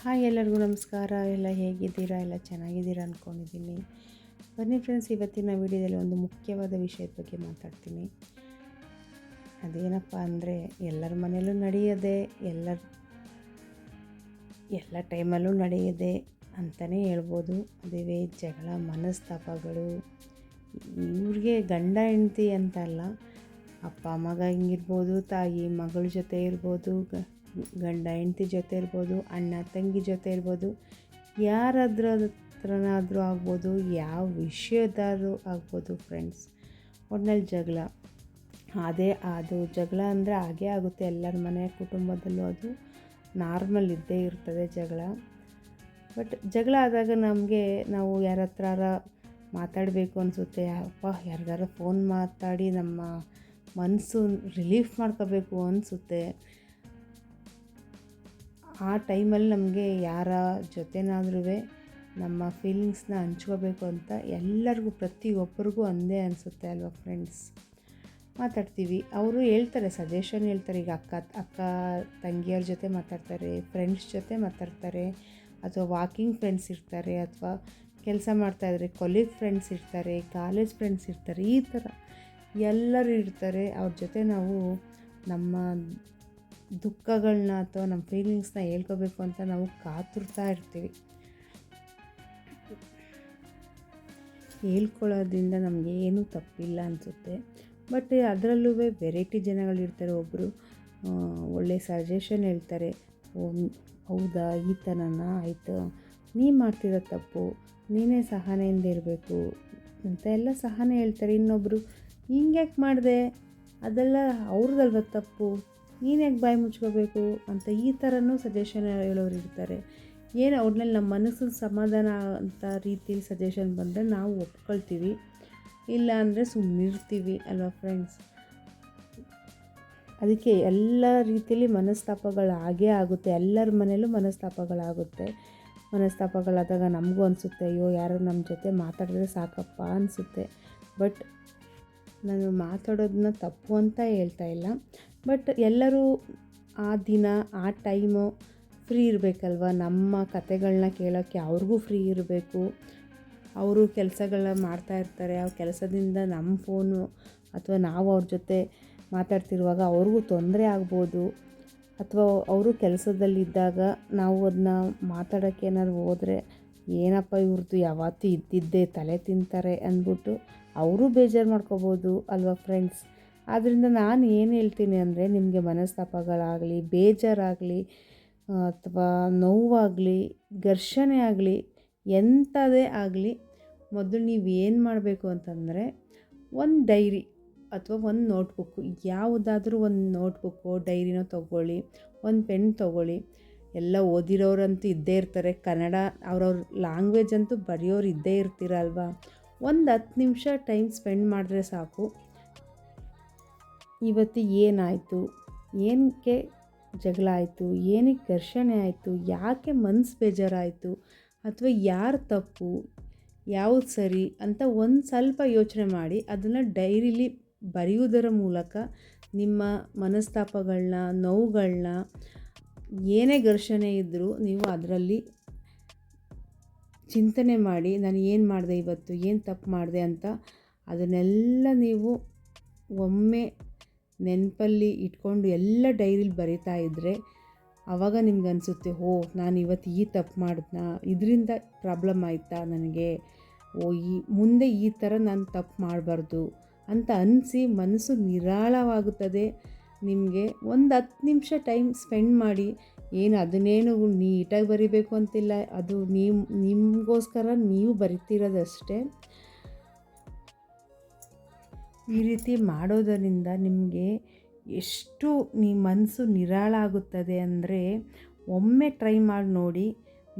Hi ಎಲ್ಲರಿಗೂ ನಮಸ್ಕಾರ. ಎಲ್ಲ ಹೇಗಿದ್ದೀರಾ? ಎಲ್ಲ ಚೆನ್ನಾಗಿದ್ದೀರಾ ಅಂದ್ಕೊಂಡಿದ್ದೀನಿ. ಬನ್ನಿ ಫ್ರೆಂಡ್ಸ್, ಇವತ್ತಿನ ವಿಡಿಯೋದಲ್ಲಿ ಒಂದು ಮುಖ್ಯವಾದ ವಿಷಯದ ಬಗ್ಗೆ ಮಾತಾಡ್ತೀನಿ. ಅದೇನಪ್ಪ ಅಂದರೆ, ಎಲ್ಲರ ಮನೆಯಲ್ಲೂ ನಡೆಯೋದೆ, ಎಲ್ಲ ಟೈಮಲ್ಲೂ ನಡೆಯೋದೆ ಅಂತಲೇ ಹೇಳ್ಬೋದು. ಅದೇ ಜಗಳ, ಮನಸ್ತಾಪಗಳು. ಇವ್ರಿಗೆ ಗಂಡ ಹೆಂಡ್ತಿ ಅಂತ ಅಲ್ಲ, ಅಪ್ಪ ಮಗ ಹಿಂಗಿರ್ಬೋದು, ತಾಯಿ ಮಗಳ ಜೊತೆ ಇರ್ಬೋದು, ಗಂಡ ಹೆಂಡ್ತಿ ಜೊತೆ ಇರ್ಬೋದು, ಅಣ್ಣ ತಂಗಿ ಜೊತೆ ಇರ್ಬೋದು, ಹತ್ರನಾದರೂ ಆಗ್ಬೋದು, ಯಾವ ವಿಷಯದಾದ್ರೂ ಆಗ್ಬೋದು ಫ್ರೆಂಡ್ಸ್. ಒಟ್ನಲ್ಲಿ ಜಗಳ ಅದು ಜಗಳ ಅಂದರೆ ಹಾಗೇ ಆಗುತ್ತೆ. ಎಲ್ಲರ ಮನೆ ಕುಟುಂಬದಲ್ಲೂ ಅದು ನಾರ್ಮಲ್ ಇದ್ದೇ ಇರ್ತದೆ ಜಗಳ. ಬಟ್ ಜಗಳ ಆದಾಗ ನಾವು ಯಾರ ಹತ್ರ ಮಾತಾಡಬೇಕು ಅನಿಸುತ್ತೆ. ಯಾರಿಗಾರ ಫೋನ್ ಮಾತಾಡಿ ನಮ್ಮ ಮನಸ್ಸು ರಿಲೀಫ್ ಮಾಡ್ಕೋಬೇಕು ಅನಿಸುತ್ತೆ. ಆ ಟೈಮಲ್ಲಿ ನಮಗೆ ಯಾರ ಜೊತೆನಾದ್ರೂ ನಮ್ಮ ಫೀಲಿಂಗ್ಸ್ನ ಹಂಚ್ಕೋಬೇಕು ಅಂತ ಎಲ್ಲರಿಗೂ, ಪ್ರತಿಯೊಬ್ಬರಿಗೂ ಅಂದೇ ಅನಿಸುತ್ತೆ ಅಲ್ವಾ ಫ್ರೆಂಡ್ಸ್. ಮಾತಾಡ್ತೀವಿ, ಅವರು ಹೇಳ್ತಾರೆ, ಸಜೆಷನ್ ಹೇಳ್ತಾರೆ. ಈಗ ಅಕ್ಕ ತಂಗಿಯವ್ರ ಜೊತೆ ಮಾತಾಡ್ತಾರೆ, ಫ್ರೆಂಡ್ಸ್ ಜೊತೆ ಮಾತಾಡ್ತಾರೆ, ಅಥವಾ ವಾಕಿಂಗ್ ಫ್ರೆಂಡ್ಸ್ ಇರ್ತಾರೆ, ಅಥವಾ ಕೆಲಸ ಮಾಡ್ತಾಯಿದ್ರೆ ಕೊಲೀಗ್ ಫ್ರೆಂಡ್ಸ್ ಇರ್ತಾರೆ, ಕಾಲೇಜ್ ಫ್ರೆಂಡ್ಸ್ ಇರ್ತಾರೆ, ಈ ಥರ ಎಲ್ಲರೂ ಇರ್ತಾರೆ. ಅವ್ರ ಜೊತೆ ನಾವು ನಮ್ಮ ದುಃಖಗಳನ್ನ ಅಥವಾ ನಮ್ಮ ಫೀಲಿಂಗ್ಸ್ನ ಹೇಳ್ಕೋಬೇಕು ಅಂತ ನಾವು ಕಾತುರ್ತಾ ಇರ್ತೀವಿ. ಹೇಳ್ಕೊಳ್ಳೋದ್ರಿಂದ ನಮಗೆ ಏನೂ ತಪ್ಪಿಲ್ಲ ಅನಿಸುತ್ತೆ. ಬಟ್ ಅದರಲ್ಲೂ ವೆರೈಟಿ ಜನಗಳಿರ್ತಾರೆ. ಒಬ್ಬರು ಒಳ್ಳೆ ಸಜೆಷನ್ ಹೇಳ್ತಾರೆ. ಹೌದಾ, ಈ ಥರನಾ, ಆಯಿತು, ನೀ ಮಾಡ್ತಿರೋ ತಪ್ಪು, ನೀನೇ ಸಹನೆಯಿಂದ ಇರಬೇಕು ಅಂತ ಎಲ್ಲ ಸಹನೆ ಹೇಳ್ತಾರೆ. ಇನ್ನೊಬ್ಬರು, ಹಿಂಗ್ಯಾಕೆ ಮಾಡಿದೆ, ಅದೆಲ್ಲ ಅವ್ರದ್ದಲ್ವ ತಪ್ಪು, ನೀನ್ಯಾಕೆ ಬಾಯಿ ಮುಚ್ಕೋಬೇಕು ಅಂತ ಈ ಥರನೂ ಸಜೆಷನ್ ಹೇಳೋರು ಇರ್ತಾರೆ. ಏನು ಅವ್ರನ್ನಲ್ಲಿ ನಮ್ಮ ಮನಸ್ಸಿನ ಸಮಾಧಾನ ಅಂತ ರೀತಿಲಿ ಸಜೆಷನ್ ಬಂದರೆ ನಾವು ಒಪ್ಕೊಳ್ತೀವಿ, ಇಲ್ಲ ಅಂದರೆ ಸುಮ್ಮನಿರ್ತೀವಿ ಅಲ್ವಾ ಫ್ರೆಂಡ್ಸ್. ಅದಕ್ಕೆ ಎಲ್ಲ ರೀತಿಯಲ್ಲಿ ಮನಸ್ತಾಪಗಳು ಆಗೇ ಆಗುತ್ತೆ. ಎಲ್ಲರ ಮನೆಯಲ್ಲೂ ಮನಸ್ತಾಪಗಳಾದಾಗ ನಮಗೂ ಅನಿಸುತ್ತೆ, ಅಯ್ಯೋ ಯಾರು ನಮ್ಮ ಜೊತೆ ಮಾತಾಡಿದ್ರೆ ಸಾಕಪ್ಪ ಅನಿಸುತ್ತೆ. ಬಟ್ ನಾನು ಮಾತಾಡೋದನ್ನ ತಪ್ಪು ಅಂತ ಹೇಳ್ತಾ ಇಲ್ಲ. ಬಟ್ ಎಲ್ಲರೂ ಆ ದಿನ ಆ ಟೈಮು ಫ್ರೀ ಇರಬೇಕಲ್ವ. ನಮ್ಮ ಕತೆಗಳನ್ನ ಕೇಳೋಕ್ಕೆ ಅವ್ರಿಗೂ ಫ್ರೀ ಇರಬೇಕು. ಅವರು ಕೆಲಸಗಳನ್ನ ಮಾಡ್ತಾಯಿರ್ತಾರೆ. ಆ ಕೆಲಸದಿಂದ ನಮ್ಮ ಫೋನು ಅಥವಾ ನಾವು ಅವ್ರ ಜೊತೆ ಮಾತಾಡ್ತಿರುವಾಗ ಅವ್ರಿಗೂ ತೊಂದರೆ ಆಗ್ಬೋದು. ಅಥವಾ ಅವರು ಕೆಲಸದಲ್ಲಿದ್ದಾಗ ನಾವು ಅದನ್ನ ಮಾತಾಡೋಕ್ಕೆ ಏನಾದ್ರು ಹೋದರೆ, ಏನಪ್ಪ ಇವ್ರದ್ದು ಯಾವತ್ತೂ ಇದ್ದಿದ್ದೇ, ತಲೆ ತಿಂತಾರೆ ಅಂದ್ಬಿಟ್ಟು ಅವರು ಬೇಜಾರು ಮಾಡ್ಕೋಬೋದು ಅಲ್ವಾ ಫ್ರೆಂಡ್ಸ್. ಆದ್ದರಿಂದ ನಾನು ಏನು ಹೇಳ್ತೀನಿ ಅಂದರೆ, ನಿಮಗೆ ಮನಸ್ತಾಪಗಳಾಗಲಿ, ಬೇಜಾರಾಗಲಿ, ಅಥವಾ ನೋವಾಗಲಿ, ಘರ್ಷಣೆ ಆಗಲಿ, ಎಂಥದೇ ಆಗಲಿ, ಮೊದಲು ನೀವು ಏನು ಮಾಡಬೇಕು ಅಂತಂದರೆ, ಒಂದು ಡೈರಿ ಅಥವಾ ಒಂದು ನೋಟ್ಬುಕ್ಕು, ಯಾವುದಾದ್ರೂ ಒಂದು ನೋಟ್ಬುಕ್ಕು ಡೈರಿನೋ ತೊಗೊಳ್ಳಿ, ಒಂದು ಪೆನ್ ತೊಗೊಳ್ಳಿ. ಎಲ್ಲ ಓದಿರೋರಂತೂ ಇದ್ದೇ ಇರ್ತಾರೆ. ಕನ್ನಡ ಅವ್ರವ್ರ ಲ್ಯಾಂಗ್ವೇಜ್ ಅಂತೂ ಬರೆಯೋರು ಇದ್ದೇ ಇರ್ತೀರಲ್ವ. ಒಂದು 10 ನಿಮಿಷ ಟೈಮ್ ಸ್ಪೆಂಡ್ ಮಾಡಿದ್ರೆ ಸಾಕು. ಇವತ್ತು ಏನಾಯಿತು, ಏನಕ್ಕೆ ಜಗಳ ಆಯಿತು, ಏನಕ್ಕೆ ಘರ್ಷಣೆ ಆಯಿತು, ಯಾಕೆ ಮನಸ್ಸು ಬೇಜಾರಾಯಿತು, ಅಥವಾ ಯಾರು ತಪ್ಪು, ಯಾವುದು ಸರಿ ಅಂತ ಒಂದು ಸ್ವಲ್ಪ ಯೋಚನೆ ಮಾಡಿ ಅದನ್ನು ಡೈರಿಲಿ ಬರೆಯುವುದರ ಮೂಲಕ ನಿಮ್ಮ ಮನಸ್ತಾಪಗಳನ್ನ, ನೋವುಗಳನ್ನ, ಏನೇ ಘರ್ಷಣೆ ಇದ್ದರೂ ನೀವು ಅದರಲ್ಲಿ ಚಿಂತನೆ ಮಾಡಿ, ನಾನು ಏನು ಮಾಡಿದೆ ಇವತ್ತು, ಏನು ತಪ್ಪು ಮಾಡಿದೆ ಅಂತ ಅದನ್ನೆಲ್ಲ ನೀವು ಒಮ್ಮೆ ನೆನಪಲ್ಲಿ ಇಟ್ಕೊಂಡು ಎಲ್ಲ ಡೈರಿಲಿ ಬರಿತಾ ಇದ್ದರೆ, ಆವಾಗ ನಿಮ್ಗೆ ಅನಿಸುತ್ತೆ, ನಾನು ಇವತ್ತು ಈ ತಪ್ಪು ಮಾಡಿದ್ನ, ಇದರಿಂದ ಪ್ರಾಬ್ಲಮ್ ಆಯಿತಾ ನನಗೆ, ಮುಂದೆ ಈ ಥರ ನಾನು ತಪ್ಪು ಮಾಡಬಾರ್ದು ಅಂತ ಅನಿಸಿ ಮನಸ್ಸು ನಿರಾಳವಾಗುತ್ತದೆ. ನಿಮಗೆ ಒಂದು 10 ನಿಮಿಷ ಟೈಮ್ ಸ್ಪೆಂಡ್ ಮಾಡಿ. ಅದನ್ನೇನು ನೀಟಾಗಿ ಬರಿಬೇಕು ಅಂತಿಲ್ಲ, ಅದು ನಿಮಗೋಸ್ಕರ ನೀವು ಬರಿತಿರೋದಷ್ಟೇ. ಈ ರೀತಿ ಮಾಡೋದರಿಂದ ನಿಮಗೆ ಎಷ್ಟು ಮನಸ್ಸು ನಿರಾಳ ಆಗುತ್ತದೆ ಅಂದರೆ, ಒಮ್ಮೆ ಟ್ರೈ ಮಾಡಿ ನೋಡಿ.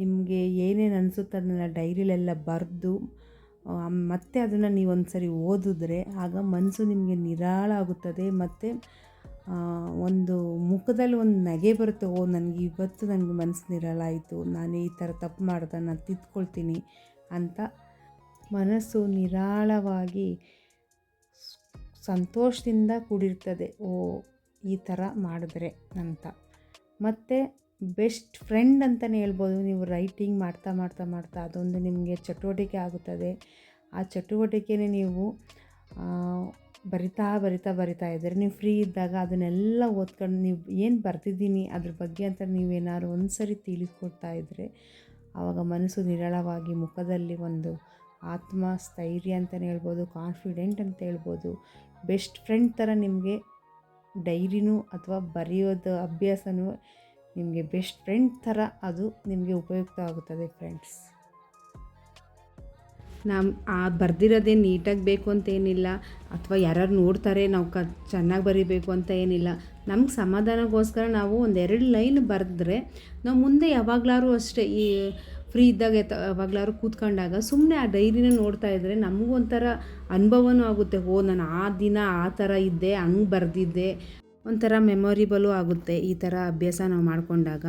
ನಿಮಗೆ ಏನೇನು ಅನಿಸುತ್ತೆ ಅದನ್ನು ಡೈರಿಲೆಲ್ಲ ಬರೆದು ಮತ್ತೆ ಅದನ್ನು ನೀವು ಒಂದು ಸರಿ ಓದಿದ್ರೆ ಆಗ ಮನಸ್ಸು ನಿಮಗೆ ನಿರಾಳ ಆಗುತ್ತದೆ. ಮತ್ತು ಒಂದು ಮುಖದಲ್ಲಿ ಒಂದು ನಗೆ ಬರುತ್ತೆ. ನನಗೆ ಇವತ್ತು ಮನಸ್ಸು ನಿರಾಳ ಆಯಿತು, ನಾನು ಈ ಥರ ತಪ್ಪು ಮಾಡಿದೆ, ನಾನು ತಿದ್ಕೊಳ್ತೀನಿ ಅಂತ ಮನಸ್ಸು ನಿರಾಳವಾಗಿ ಸಂತೋಷದಿಂದ ಕೂಡಿರ್ತದೆ. ಈ ಥರ ಮಾಡಿದ್ರೆ ಅಂತ. ಮತ್ತು ಬೆಸ್ಟ್ ಫ್ರೆಂಡ್ ಅಂತಲೇ ಹೇಳ್ಬೋದು. ನೀವು ರೈಟಿಂಗ್ ಮಾಡ್ತಾ ಮಾಡ್ತಾ ಮಾಡ್ತಾ ಅದೊಂದು ನಿಮಗೆ ಚಟುವಟಿಕೆ ಆಗುತ್ತದೆ. ಆ ಚಟುವಟಿಕೆನೇ ನೀವು ಬರಿತಾ ಇದ್ದರೆ ನೀವು ಫ್ರೀ ಇದ್ದಾಗ ಅದನ್ನೆಲ್ಲ ಓದ್ಕೊಂಡು ನೀವು ಏನು ಬರೆದಿದ್ದೀನಿ ಅದ್ರ ಬಗ್ಗೆ ಅಂತ ನೀವೇನಾದ್ರು ಒಂದು ಸರಿ ತಿಳಿಸ್ಕೊಡ್ತಾ ಇದ್ದರೆ ಆವಾಗ ಮನಸ್ಸು ನಿರಳವಾಗಿ ಮುಖದಲ್ಲಿ ಒಂದು ಆತ್ಮಸ್ಥೈರ್ಯ ಅಂತಲೇ ಹೇಳ್ಬೋದು, ಕಾನ್ಫಿಡೆಂಟ್ ಅಂತ ಹೇಳ್ಬೋದು. ಬೆಸ್ಟ್ ಫ್ರೆಂಡ್ ಥರ ನಿಮಗೆ ಡೈರಿನೂ ಅಥವಾ ಬರೆಯೋದು ಅಭ್ಯಾಸನೂ ನಿಮಗೆ ಬೆಸ್ಟ್ ಫ್ರೆಂಡ್ ಥರ ಅದು ನಿಮಗೆ ಉಪಯುಕ್ತ ಆಗುತ್ತದೆ ಫ್ರೆಂಡ್ಸ್. ಬರೆದಿರೋದೇ ನೀಟಾಗಿ ಬೇಕು ಅಂತೇನಿಲ್ಲ, ಅಥವಾ ಯಾರು ನೋಡ್ತಾರೆ ನಾವು ಚೆನ್ನಾಗಿ ಬರೀಬೇಕು ಅಂತ ಏನಿಲ್ಲ. ನಮ್ಗೆ ಸಮಾಧಾನಕ್ಕೋಸ್ಕರ ನಾವು ಒಂದೆರಡು ಲೈನ್ ಬರೆದ್ರೆ ನಾವು ಮುಂದೆ ಯಾವಾಗಲಾದ್ರೂ ಅಷ್ಟೇ ಈ ಫ್ರೀ ಇದ್ದಾಗ ಯಾವಾಗಲಾದ್ರೂ ಕೂತ್ಕೊಂಡಾಗ ಸುಮ್ಮನೆ ಆ ಡೈರಿನ ನೋಡ್ತಾ ಇದ್ದರೆ ನಮಗೂ ಒಂಥರ ಅನುಭವನೂ ಆಗುತ್ತೆ. ನಾನು ಆ ದಿನ ಆ ಥರ ಇದ್ದೆ, ಹಂಗೆ ಬರೆದಿದ್ದೆ, ಒಂಥರ ಮೆಮೊರಿಬಲು ಆಗುತ್ತೆ ಈ ಥರ ಅಭ್ಯಾಸ ನಾವು ಮಾಡಿಕೊಂಡಾಗ.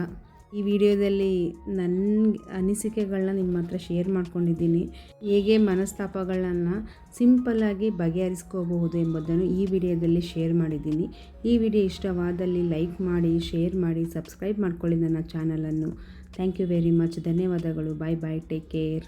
ಈ ವಿಡಿಯೋದಲ್ಲಿ ನನ್ನ ಅನಿಸಿಕೆಗಳನ್ನ ನಿಮ್ಮ ಹತ್ರ ಶೇರ್ ಮಾಡ್ಕೊಂಡಿದ್ದೀನಿ. ಹೇಗೆ ಮನಸ್ತಾಪಗಳನ್ನು ಸಿಂಪಲ್ಲಾಗಿ ಬಗೆಹರಿಸ್ಕೋಬಹುದು ಎಂಬುದನ್ನು ಈ ವಿಡಿಯೋದಲ್ಲಿ ಶೇರ್ ಮಾಡಿದ್ದೀನಿ. ಈ ವಿಡಿಯೋ ಇಷ್ಟವಾದಲ್ಲಿ ಲೈಕ್ ಮಾಡಿ, ಶೇರ್ ಮಾಡಿ, ಸಬ್ಸ್ಕ್ರೈಬ್ ಮಾಡ್ಕೊಳ್ಳಿ ನನ್ನ ಚಾನಲನ್ನು. Thank you very much. ಧನ್ಯವಾದಗಳು. Bye bye. Take care.